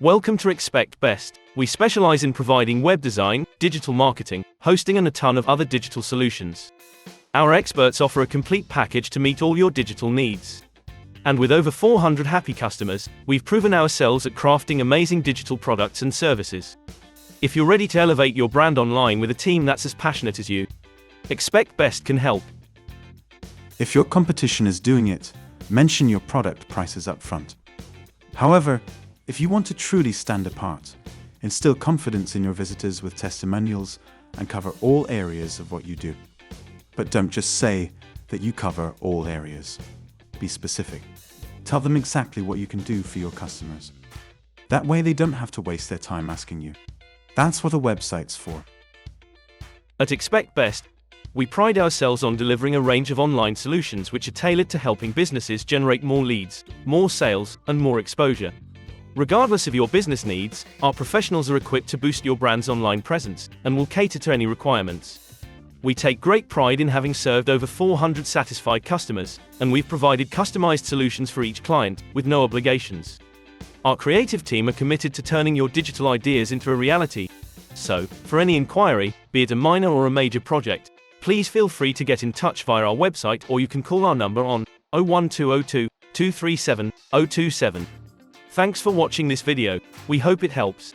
Welcome to Expect Best. We specialize in providing web design, digital marketing, hosting and a ton of other digital solutions. Our experts offer a complete package to meet all your digital needs. And with over 400 happy customers, we've proven ourselves at crafting amazing digital products and services. If you're ready to elevate your brand online with a team that's as passionate as you, Expect Best can help. If your competition is doing it, mention your product prices up front. However, if you want to truly stand apart, instill confidence in your visitors with testimonials and cover all areas of what you do. But don't just say that you cover all areas. Be specific. Tell them exactly what you can do for your customers. That way they don't have to waste their time asking you. That's what a website's for. At Expect Best, we pride ourselves on delivering a range of online solutions which are tailored to helping businesses generate more leads, more sales, and more exposure. Regardless of your business needs, our professionals are equipped to boost your brand's online presence and will cater to any requirements. We take great pride in having served over 400 satisfied customers, and we've provided customized solutions for each client, with no obligations. Our creative team are committed to turning your digital ideas into a reality. So, for any inquiry, be it a minor or a major project, please feel free to get in touch via our website, or you can call our number on 01202 237 027. Thanks for watching this video. We hope it helps.